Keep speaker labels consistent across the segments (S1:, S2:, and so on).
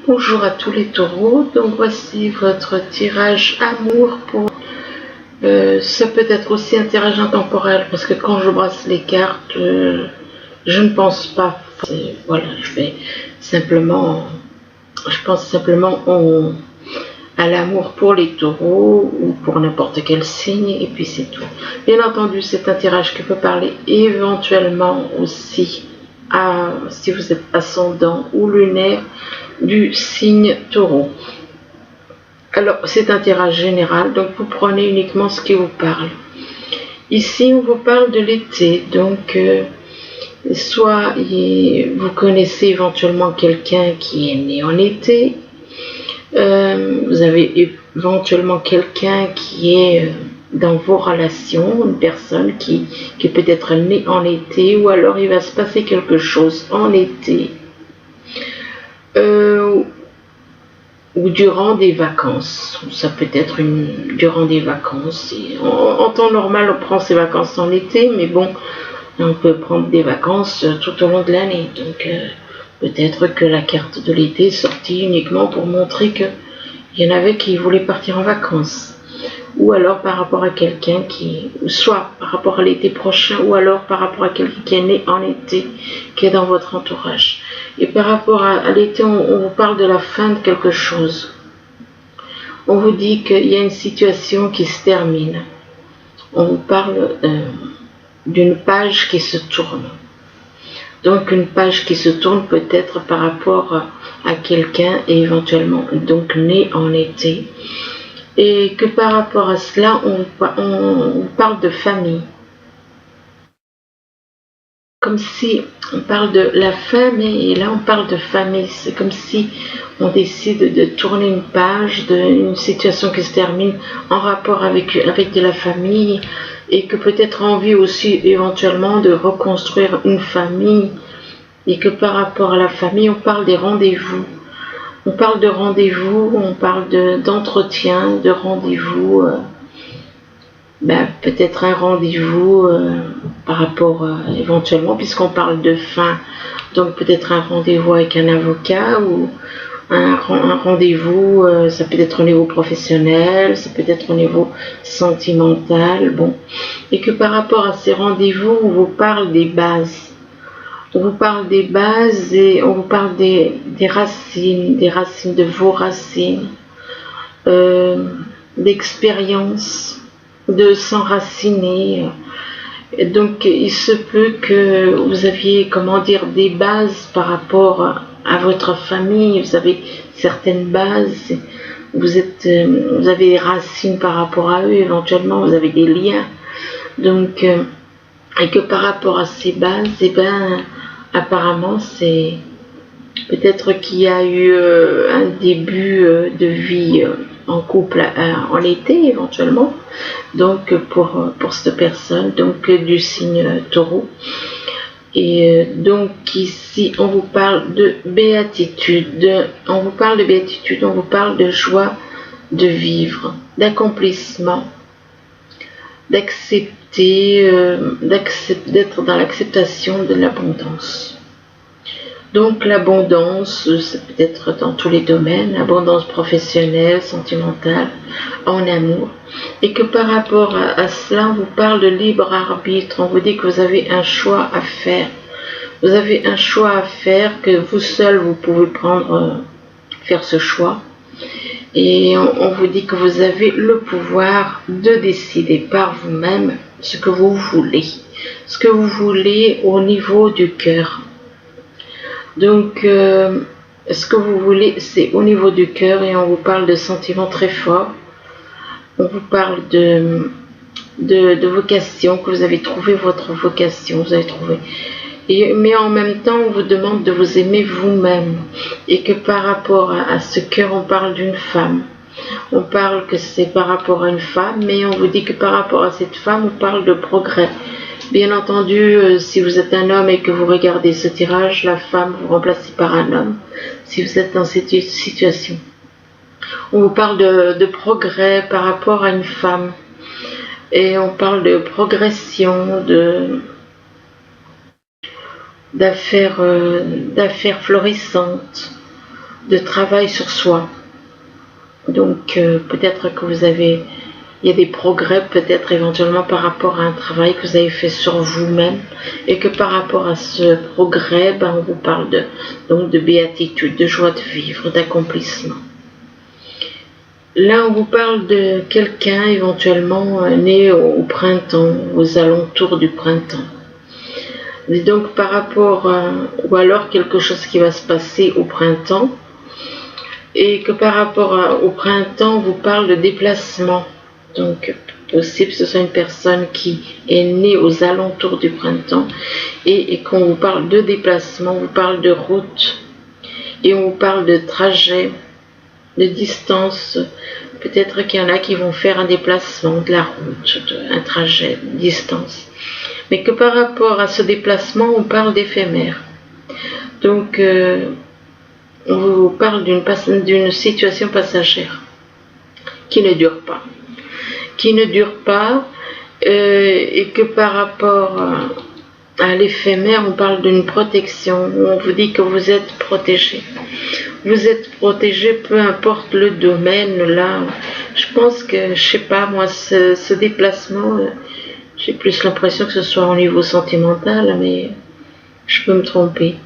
S1: Bonjour à tous les taureaux, donc voici votre tirage amour pour... ça peut être aussi un tirage intemporel parce que quand je brasse les cartes, je ne pense pas. Voilà, je pense simplement à l'amour pour les taureaux ou pour n'importe quel signe et puis c'est tout. Bien entendu, c'est un tirage qui peut parler éventuellement aussi si vous êtes ascendant ou lunaire du signe taureau. Alors, c'est un tirage général, donc vous prenez uniquement ce qui vous parle. Ici, on vous parle de l'été, donc soit vous connaissez éventuellement quelqu'un qui est né en été, vous avez éventuellement quelqu'un qui est dans vos relations, une personne qui peut être née en été, ou alors il va se passer quelque chose en été. Ou durant des vacances, ça peut être durant des vacances. En temps normal, on prend ses vacances en été, mais bon, on peut prendre des vacances tout au long de l'année. Donc peut-être que la carte de l'été est sortie uniquement pour montrer qu'il y en avait qui voulaient partir en vacances. Ou alors par rapport à quelqu'un soit par rapport à l'été prochain, ou alors par rapport à quelqu'un qui est né en été, qui est dans votre entourage. Et par rapport à l'été, on vous parle de la fin de quelque chose. On vous dit qu'il y a une situation qui se termine. On vous parle d'une page qui se tourne. Donc une page qui se tourne peut-être par rapport à quelqu'un et éventuellement donc né en été. Et que par rapport à cela, on parle de famille. Comme si on parle de la famille, et là on parle de famille. C'est comme si on décide de tourner une page d'une situation qui se termine en rapport avec de la famille, et que peut-être envie aussi éventuellement de reconstruire une famille, et que par rapport à la famille, on parle des rendez-vous. On parle de rendez-vous, on parle d'entretien, de rendez-vous, peut-être un rendez-vous par rapport éventuellement, puisqu'on parle de fin, donc peut-être un rendez-vous avec un avocat ou un rendez-vous, ça peut être au niveau professionnel, ça peut être au niveau sentimental, bon. Et que par rapport à ces rendez-vous, on vous parle des bases. On vous parle des bases et on vous parle des racines, de vos racines, d'expérience, de s'enraciner. Et donc il se peut que vous aviez, des bases par rapport à votre famille, vous avez certaines bases, vous avez des racines par rapport à eux, éventuellement vous avez des liens. Donc, et que par rapport à ces bases, apparemment, c'est peut-être qu'il y a eu un début de vie en couple en été éventuellement, donc pour cette personne, donc du signe taureau. Et donc ici, on vous parle de béatitude, on vous parle de joie de vivre, d'accomplissement, d'être dans l'acceptation de l'abondance. Donc l'abondance, ça peut être dans tous les domaines, abondance professionnelle, sentimentale, en amour. Et que par rapport à cela, on vous parle de libre arbitre, on vous dit que vous avez un choix à faire. Vous avez un choix à faire, que vous seul, vous pouvez faire ce choix. Et on vous dit que vous avez le pouvoir de décider par vous-même ce que vous voulez. Ce que vous voulez au niveau du cœur. Donc, ce que vous voulez, c'est au niveau du cœur et on vous parle de sentiments très forts. On vous parle de vocation, que vous avez trouvé votre vocation, vous avez trouvé. Mais en même temps, on vous demande de vous aimer vous-même. Et que par rapport à ce cœur, on parle d'une femme. On parle que c'est par rapport à une femme, mais on vous dit que par rapport à cette femme, on parle de progrès. Bien entendu, si vous êtes un homme et que vous regardez ce tirage, la femme vous remplacez par un homme, si vous êtes dans cette situation. On vous parle de progrès par rapport à une femme. Et on parle de progression, d'affaires florissantes, de travail sur soi. Donc peut-être que il y a des progrès peut-être éventuellement par rapport à un travail que vous avez fait sur vous-même, et que par rapport à ce progrès, on vous parle donc de béatitude, de joie de vivre, d'accomplissement. Là, on vous parle de quelqu'un éventuellement né au printemps, aux alentours du printemps. Et donc par rapport ou alors quelque chose qui va se passer au printemps, et que par rapport au printemps, on vous parle de déplacement. Donc possible que ce soit une personne qui est née aux alentours du printemps, et quand on vous parle de déplacement, on vous parle de route, et on vous parle de trajet, de distance. Peut-être qu'il y en a qui vont faire un déplacement, de la route, un trajet, une distance. Mais que par rapport à ce déplacement, on parle d'éphémère. Donc on vous parle d'une situation passagère qui ne dure pas. Et que par rapport à l'éphémère, on parle d'une protection. On vous dit que vous êtes protégé. Vous êtes protégé, peu importe le domaine. Là, je pense que, je sais pas moi, ce déplacement, j'ai plus l'impression que ce soit au niveau sentimental, mais je peux me tromper.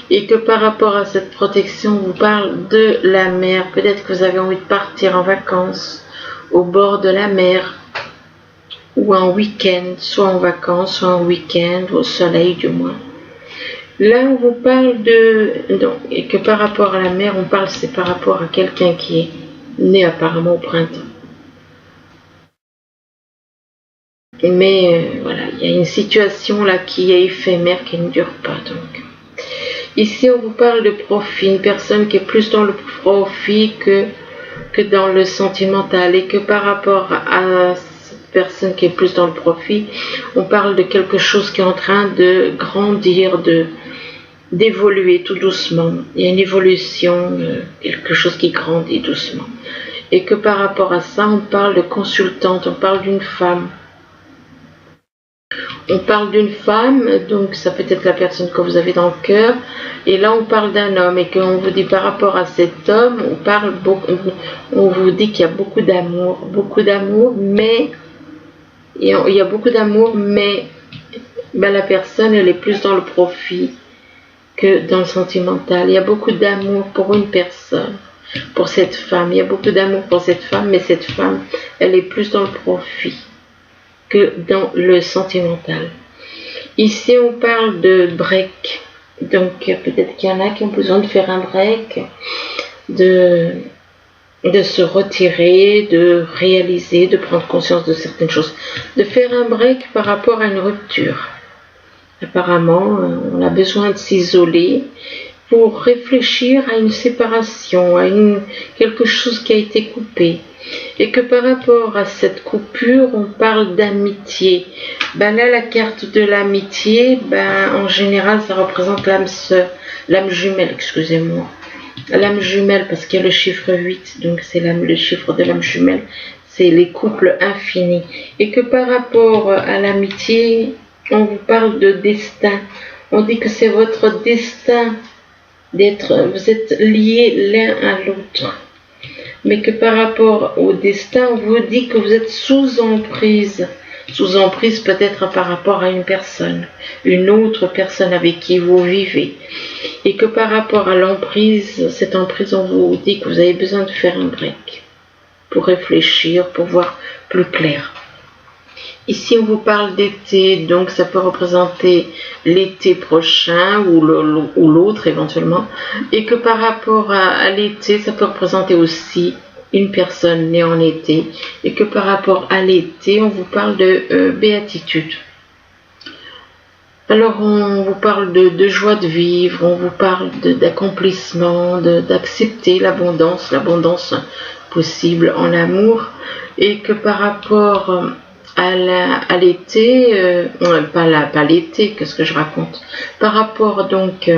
S1: Et que par rapport à cette protection, on vous parle de la mer. Peut-être que vous avez envie de partir en vacances au bord de la mer, ou en week-end, soit en vacances, soit en week-end, au soleil du moins. Là, on vous parle et que par rapport à la mer, on parle, c'est par rapport à quelqu'un qui est né apparemment au printemps. Mais voilà, il y a une situation là qui est éphémère, qui ne dure pas. Donc, ici, on vous parle de profit, une personne qui est plus dans le profit que dans le sentimental, et que par rapport à cette personne qui est plus dans le profit, on parle de quelque chose qui est en train de grandir, d'évoluer tout doucement. Il y a une évolution, quelque chose qui grandit doucement. Et que par rapport à ça, on parle de consultante, on parle d'une femme. On parle d'une femme, donc ça peut être la personne que vous avez dans le cœur, et là on parle d'un homme, et qu'on vous dit par rapport à cet homme, on vous dit qu'il y a beaucoup d'amour, mais il y a beaucoup d'amour, mais la personne elle est plus dans le profit que dans le sentimental. Il y a beaucoup d'amour pour une personne, pour cette femme, il y a beaucoup d'amour pour cette femme, mais cette femme elle est plus dans le profit que dans le sentimental. Ici, on parle de break. Donc, peut-être qu'il y en a qui ont besoin de faire un break, de se retirer, de réaliser, de prendre conscience de certaines choses. De faire un break par rapport à une rupture. Apparemment, on a besoin de s'isoler pour réfléchir à une séparation, à quelque chose qui a été coupé. Et que par rapport à cette coupure, on parle d'amitié. Là, la carte de l'amitié, en général, ça représente l'âme sœur, l'âme jumelle, excusez-moi. L'âme jumelle, parce qu'il y a le chiffre 8, donc c'est le chiffre de l'âme jumelle, c'est les couples infinis. Et que par rapport à l'amitié, on vous parle de destin. On dit que c'est votre destin vous êtes liés l'un à l'autre. Mais que par rapport au destin, on vous dit que vous êtes sous emprise peut-être par rapport à une autre personne avec qui vous vivez. Et que par rapport à l'emprise, cette emprise, on vous dit que vous avez besoin de faire un break pour réfléchir, pour voir plus clair. Ici, on vous parle d'été, donc ça peut représenter l'été prochain ou l'autre éventuellement. Et que par rapport à l'été, ça peut représenter aussi une personne née en été. Et que par rapport à l'été, on vous parle de béatitude. Alors, on vous parle de joie de vivre, on vous parle d'accomplissement, d'accepter l'abondance possible en amour. Et que par rapport à l'été, pas l'été, qu'est-ce que je raconte? Par rapport donc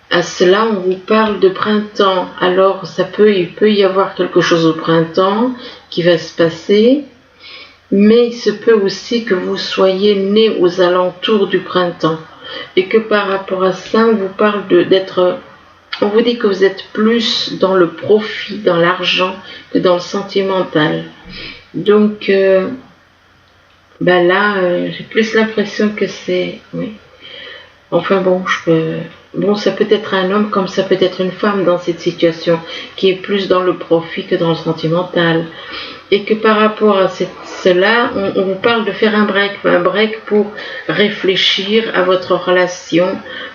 S1: à cela, on vous parle de printemps. Alors il peut y avoir quelque chose au printemps qui va se passer, mais il se peut aussi que vous soyez né aux alentours du printemps, et que par rapport à ça, on vous parle d'être on vous dit que vous êtes plus dans le profit, dans l'argent, que dans le sentimental. Donc, là, j'ai plus l'impression que c'est... Oui. Enfin bon, ça peut être un homme comme ça peut être une femme dans cette situation, qui est plus dans le profit que dans le sentimental. Et que par rapport à cela, on vous parle de faire un break pour réfléchir à votre relation,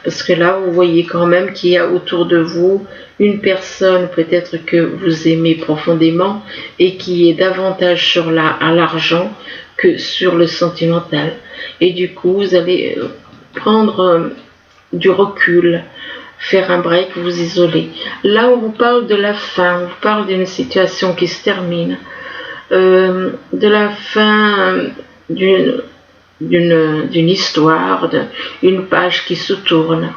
S1: parce que là, vous voyez quand même qu'il y a autour de vous une personne peut-être que vous aimez profondément et qui est davantage à l'argent que sur le sentimental. Et du coup, vous allez prendre du recul, faire un break, vous isoler. Là, on vous parle de la fin, on vous parle d'une situation qui se termine, de la fin d'une histoire, d'une page qui se tourne.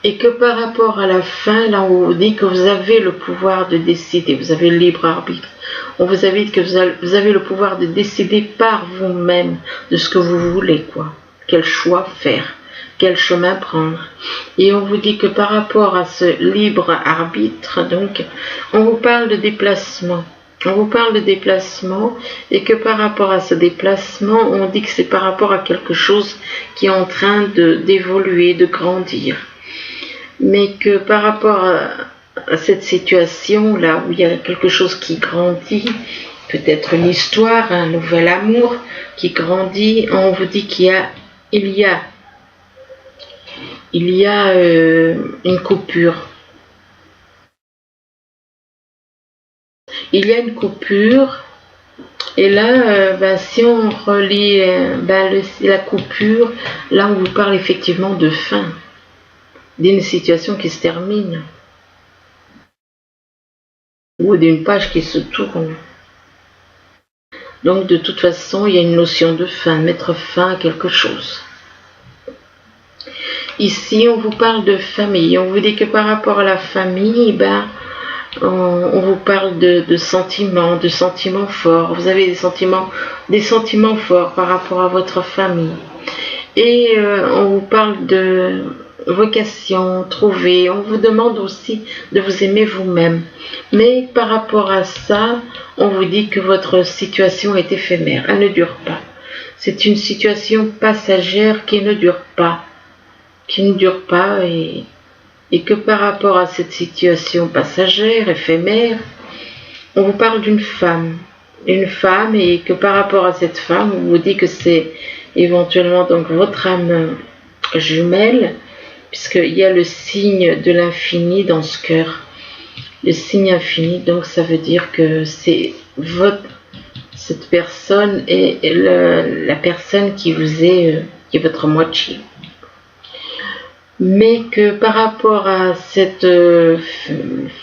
S1: Et que par rapport à la fin, là on vous dit que vous avez le pouvoir de décider, vous avez le libre arbitre. On vous invite que vous avez le pouvoir de décider par vous-même de ce que vous voulez, quoi. Quel choix faire, quel chemin prendre. Et on vous dit que par rapport à ce libre arbitre, donc, on vous parle de déplacement. On vous parle de déplacement et que par rapport à ce déplacement, on dit que c'est par rapport à quelque chose qui est en train d'évoluer, de grandir. Mais que par rapport à cette situation-là, où il y a quelque chose qui grandit, peut-être une histoire, un nouvel amour qui grandit, on vous dit qu'il y a une coupure. Il y a une coupure, et là, si on relie la coupure, là on vous parle effectivement de fin, d'une situation qui se termine, ou d'une page qui se tourne. Donc de toute façon, il y a une notion de fin, mettre fin à quelque chose. Ici, on vous parle de famille, on vous dit que par rapport à la famille, on vous parle de sentiments forts. Vous avez des sentiments forts par rapport à votre famille. Et on vous parle de vocation, trouver. On vous demande aussi de vous aimer vous-même. Mais par rapport à ça, on vous dit que votre situation est éphémère. Elle ne dure pas. C'est une situation passagère qui ne dure pas. Et que par rapport à cette situation passagère, éphémère, on vous parle d'une femme, et que par rapport à cette femme, on vous dit que c'est éventuellement donc votre âme jumelle, puisqu'il y a le signe de l'infini dans ce cœur, le signe infini, donc ça veut dire que c'est cette personne est la personne qui est votre moitié. Mais que par rapport à cette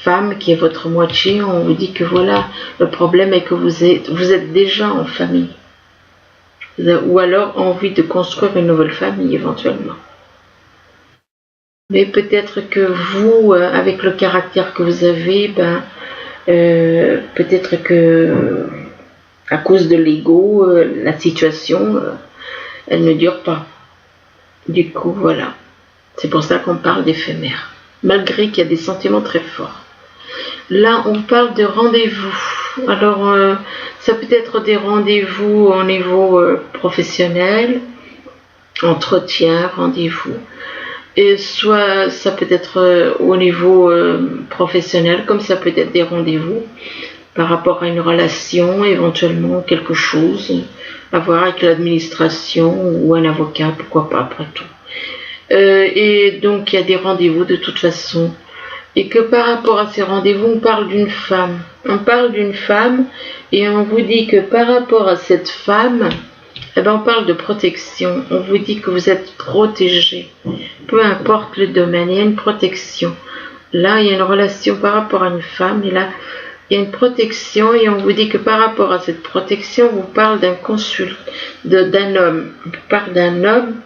S1: femme qui est votre moitié, on vous dit que voilà, le problème est que vous êtes déjà en famille. Ou alors envie de construire une nouvelle famille éventuellement. Mais peut-être que vous, avec le caractère que vous avez, peut-être que à cause de l'ego, la situation, elle ne dure pas. Du coup, voilà. C'est pour ça qu'on parle d'éphémère, malgré qu'il y a des sentiments très forts. Là, on parle de rendez-vous. Alors, ça peut être des rendez-vous au niveau professionnel, entretien, rendez-vous. Et soit ça peut être au niveau professionnel, comme ça peut être des rendez-vous par rapport à une relation, éventuellement quelque chose à voir avec l'administration ou un avocat, pourquoi pas, après tout. Et donc il y a des rendez-vous de toute façon, et que par rapport à ces rendez-vous, on parle d'une femme. On parle d'une femme et on vous dit que par rapport à cette femme, on parle de protection. On vous dit que vous êtes protégé. Peu importe le domaine, il y a une protection. Là, il y a une relation par rapport à une femme, et là, il y a une protection, et on vous dit que par rapport à cette protection, on vous parle d'un homme. On parle d'un homme,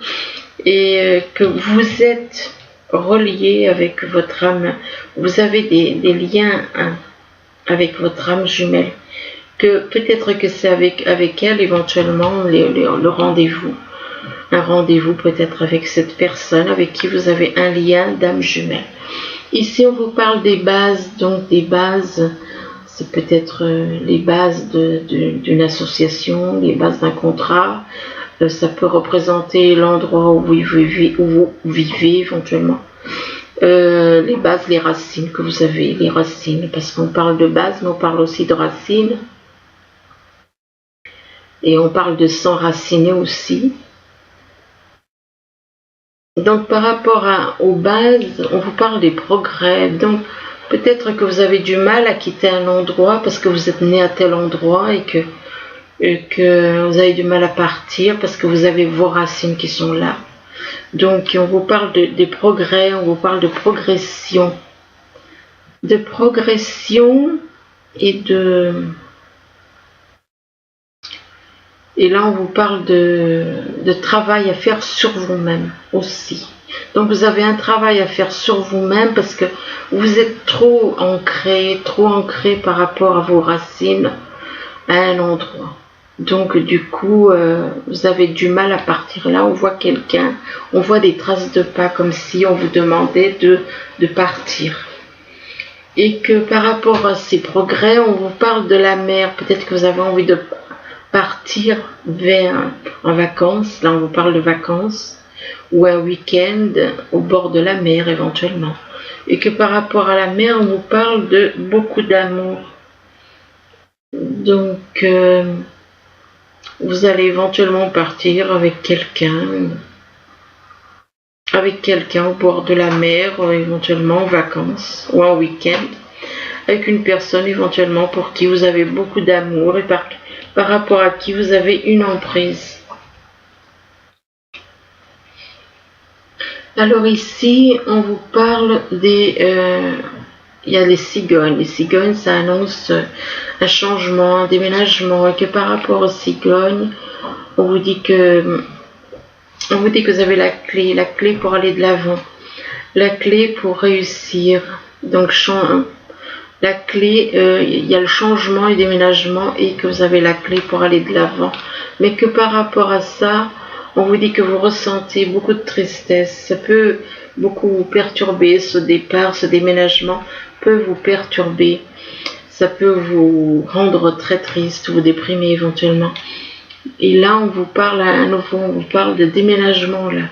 S1: et que vous êtes relié avec votre âme, vous avez des liens avec votre âme jumelle, que peut-être que c'est avec elle éventuellement le rendez-vous, un rendez-vous peut-être avec cette personne avec qui vous avez un lien d'âme jumelle. Ici, on vous parle des bases, donc des bases, c'est peut-être les bases d'une association, les bases d'un contrat. Ça peut représenter l'endroit où vous vivez éventuellement. Les bases, les racines que vous avez, les racines, parce qu'on parle de base, mais on parle aussi de racines. Et on parle de s'enraciner aussi. Donc par rapport aux bases, on vous parle des progrès. Donc peut-être que vous avez du mal à quitter un endroit parce que vous êtes né à tel endroit et que vous avez du mal à partir parce que vous avez vos racines qui sont là. Donc on vous parle des progrès, on vous parle de progression. De progression et là, on vous parle de travail à faire sur vous-même aussi. Donc, vous avez un travail à faire sur vous-même parce que vous êtes trop ancré par rapport à vos racines à un endroit. Donc, du coup, vous avez du mal à partir là. On voit quelqu'un, on voit des traces de pas comme si on vous demandait de partir. Et que par rapport à ces progrès, on vous parle de la mer. Peut-être que vous avez envie de partir en vacances, là on vous parle de vacances, ou un week-end au bord de la mer éventuellement. Et que par rapport à la mer, on vous parle de beaucoup d'amour. Donc, vous allez éventuellement partir avec quelqu'un au bord de la mer, éventuellement en vacances, ou en week-end, avec une personne éventuellement pour qui vous avez beaucoup d'amour et par rapport à qui vous avez une emprise. Alors ici, on vous parle il y a les cigognes. Les cigognes, ça annonce un changement, un déménagement, et que par rapport aux cigognes, on vous dit que vous avez la clé pour aller de l'avant, la clé pour réussir. Donc la clé, il y a le changement et déménagement et que vous avez la clé pour aller de l'avant. Mais que par rapport à ça, on vous dit que vous ressentez beaucoup de tristesse. Ça peut beaucoup vous perturber, ce départ, ce déménagement peut vous perturber. Ça peut vous rendre très triste, vous déprimer éventuellement. Et là, on vous parle à nouveau, on vous parle de déménagement là.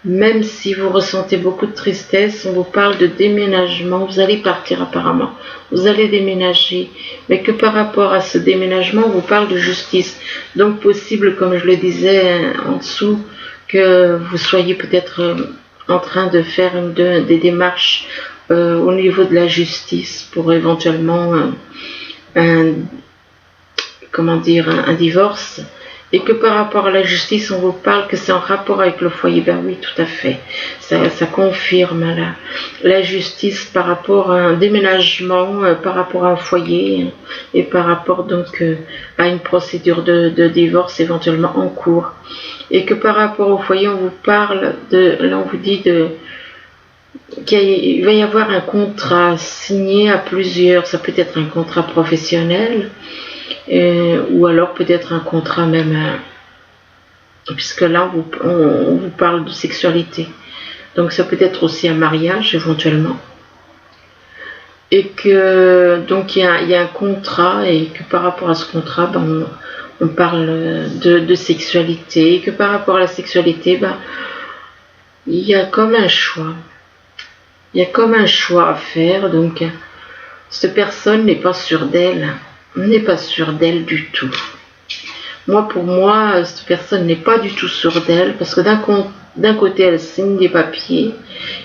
S1: Même si vous ressentez beaucoup de tristesse, on vous parle de déménagement, vous allez partir apparemment, vous allez déménager, mais que par rapport à ce déménagement, on vous parle de justice. Donc possible, comme je le disais en dessous, que vous soyez peut-être en train de faire des démarches au niveau de la justice pour éventuellement un divorce. Et que par rapport à la justice, on vous parle que c'est en rapport avec le foyer. Ben oui, tout à fait. Ça confirme la justice par rapport à un déménagement, par rapport à un foyer et par rapport donc à une procédure de divorce éventuellement en cours. Et que par rapport au foyer, on vous parle là on vous dit qu'il va y avoir un contrat signé à plusieurs. Ça peut être un contrat professionnel. Ou alors peut-être un contrat même, puisque là on vous parle de sexualité. Donc ça peut être aussi un mariage éventuellement. Et que donc il y a un contrat et que par rapport à ce contrat, on parle de sexualité. Et que par rapport à la sexualité, il y a comme un choix. Il y a comme un choix à faire. Donc cette personne n'est pas sûre d'elle. N'est pas sûre d'elle du tout. Pour moi, cette personne n'est pas du tout sûre d'elle parce que d'un côté, elle signe des papiers,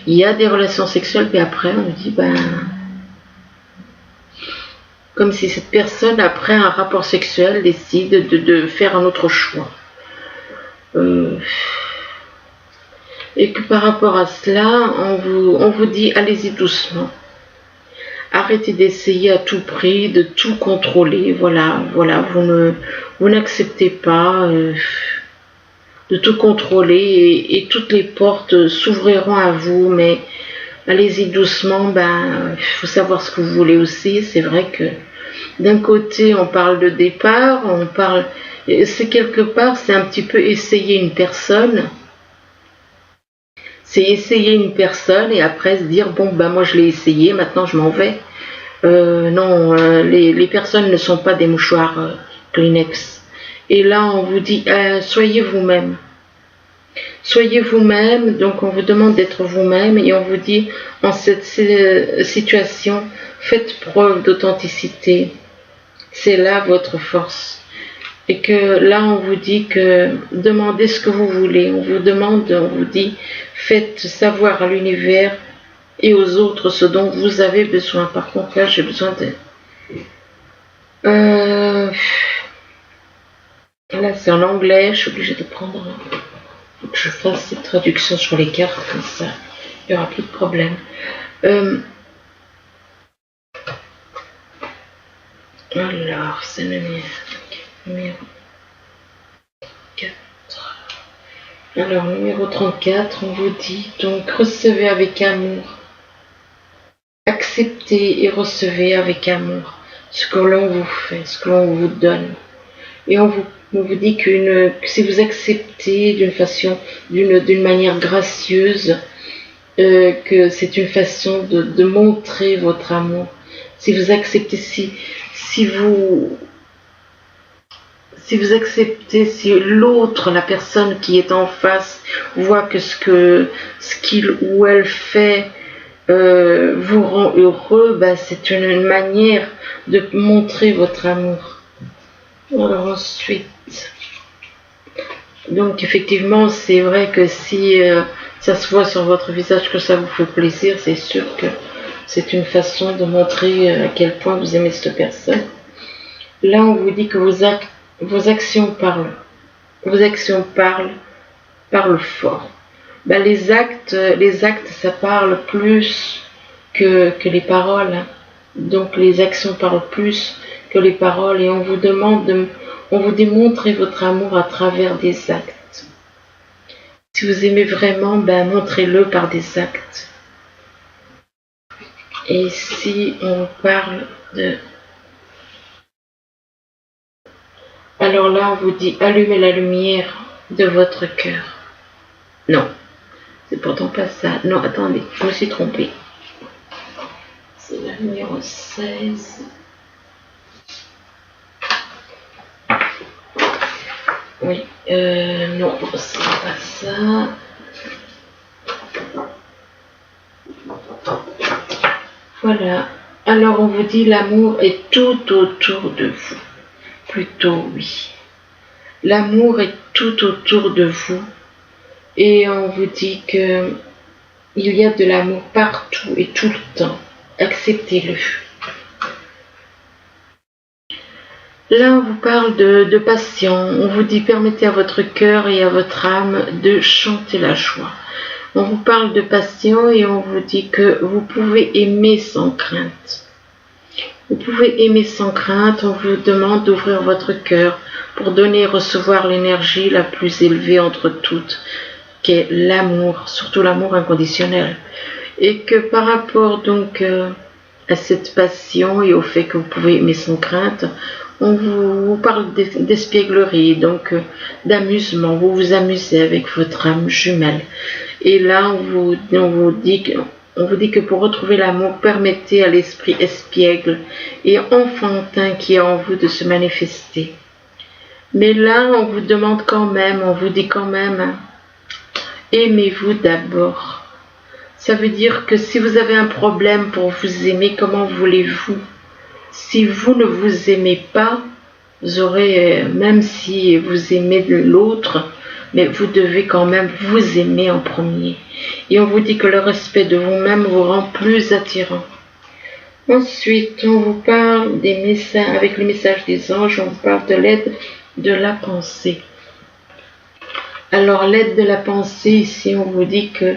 S1: il y a des relations sexuelles, puis après, on dit, comme si cette personne, après un rapport sexuel, décide de faire un autre choix. Et que par rapport à cela, on vous dit, allez-y doucement. Arrêtez d'essayer à tout prix de tout contrôler. Voilà, vous n'acceptez pas de tout contrôler et toutes les portes s'ouvriront à vous, mais allez-y doucement. Il faut savoir ce que vous voulez aussi. C'est vrai que d'un côté, on parle de départ, C'est quelque part, c'est un petit peu essayer une personne. C'est essayer une personne et après se dire, bon, ben moi je l'ai essayé, maintenant je m'en vais. Non, les personnes ne sont pas des mouchoirs Kleenex. Et là, on vous dit, soyez vous-même. Soyez vous-même, donc on vous demande d'être vous-même et on vous dit, en cette situation, faites preuve d'authenticité. C'est là votre force. Et que là, on vous dit que demandez ce que vous voulez. On vous demande, on vous dit, faites savoir à l'univers et aux autres ce dont vous avez besoin. Par contre, là, j'ai besoin de... Là, c'est en anglais, je suis obligée de prendre... Faut que je fasse cette traduction sur les cartes, comme ça, il n'y aura plus de problème. Alors, c'est le numéro 4. Alors, numéro 34, on vous dit, donc, recevez avec amour. Acceptez et recevez avec amour ce que l'on vous fait, ce que l'on vous donne. Et on vous dit que si vous acceptez d'une manière gracieuse, que c'est une façon de montrer votre amour. Si vous acceptez, si vous acceptez, si l'autre, la personne qui est en face, voit que ce qu'il ou elle fait vous rend heureux, bah, c'est une manière de montrer votre amour. Alors ensuite, donc effectivement, c'est vrai que si ça se voit sur votre visage que ça vous fait plaisir, c'est sûr que c'est une façon de montrer à quel point vous aimez cette personne. Là, on vous dit que vos actions parlent. Vos actions parlent fort. Ben, les actes, ça parle plus que les paroles. Hein. Donc les actions parlent plus que les paroles et on vous dit montrer votre amour à travers des actes. Si vous aimez vraiment, ben montrez-le par des actes. Et si on parle de... Alors là, on vous dit allumez la lumière de votre cœur. Non, c'est pourtant pas ça. Non, attendez, je me suis trompée. C'est la numéro 16. Oui, non, c'est pas ça. Voilà. Alors on vous dit l'amour est tout autour de vous. Plutôt oui. L'amour est tout autour de vous. Et on vous dit que il y a de l'amour partout et tout le temps. Acceptez-le. Là, on vous parle de passion. On vous dit permettez à votre cœur et à votre âme de chanter la joie. On vous parle de passion et on vous dit que vous pouvez aimer sans crainte. Vous pouvez aimer sans crainte. On vous demande d'ouvrir votre cœur pour donner et recevoir l'énergie la plus élevée entre toutes, qui est l'amour, surtout l'amour inconditionnel. Et que par rapport donc à cette passion et au fait que vous pouvez aimer sans crainte, on vous parle d'espièglerie, donc d'amusement, vous vous amusez avec votre âme jumelle. Et là, on vous dit que pour retrouver l'amour, permettez à l'esprit espiègle et enfantin qui est en vous de se manifester. Mais là, on vous demande quand même, on vous dit quand même, aimez-vous d'abord. Ça veut dire que si vous avez un problème pour vous aimer, comment voulez-vous? Si vous ne vous aimez pas, vous aurez, même si vous aimez l'autre, mais vous devez quand même vous aimer en premier. Et on vous dit que le respect de vous-même vous rend plus attirant. Ensuite, on vous parle des messages, avec le message des anges, on vous parle de l'aide de la pensée. Alors l'aide de la pensée, ici on vous dit que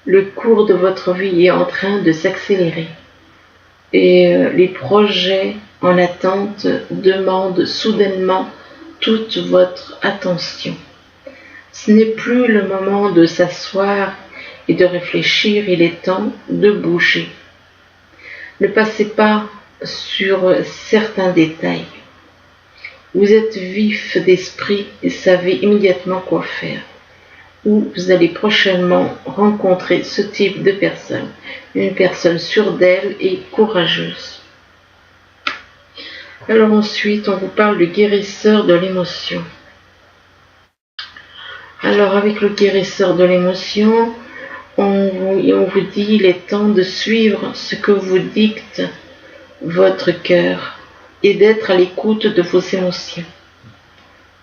S1: le cours de votre vie est en train de s'accélérer. Et les projets en attente demandent soudainement toute votre attention. Ce n'est plus le moment de s'asseoir et de réfléchir, il est temps de bouger. Ne passez pas sur certains détails. Vous êtes vif d'esprit et savez immédiatement quoi faire. Ou vous allez prochainement rencontrer ce type de personne, une personne sûre d'elle et courageuse. Alors ensuite, on vous parle du guérisseur de l'émotion. Alors avec le guérisseur de l'émotion, on vous dit il est temps de suivre ce que vous dicte votre cœur et d'être à l'écoute de vos émotions.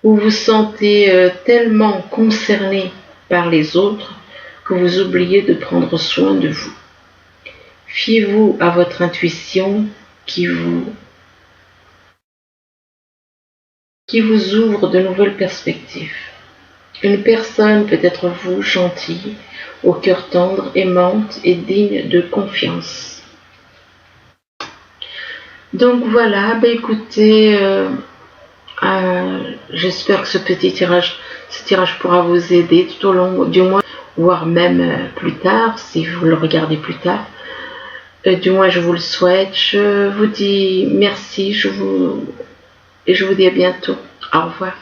S1: Vous vous sentez tellement concerné par les autres que vous oubliez de prendre soin de vous. Fiez-vous à votre intuition qui vous ouvre de nouvelles perspectives. Une personne peut être vous, gentille, au cœur tendre, aimante et digne de confiance. Donc voilà, écoutez, j'espère que ce tirage pourra vous aider tout au long du mois, voire même plus tard, si vous le regardez plus tard. Du moins, je vous le souhaite. Je vous dis merci, et je vous dis à bientôt. Au revoir.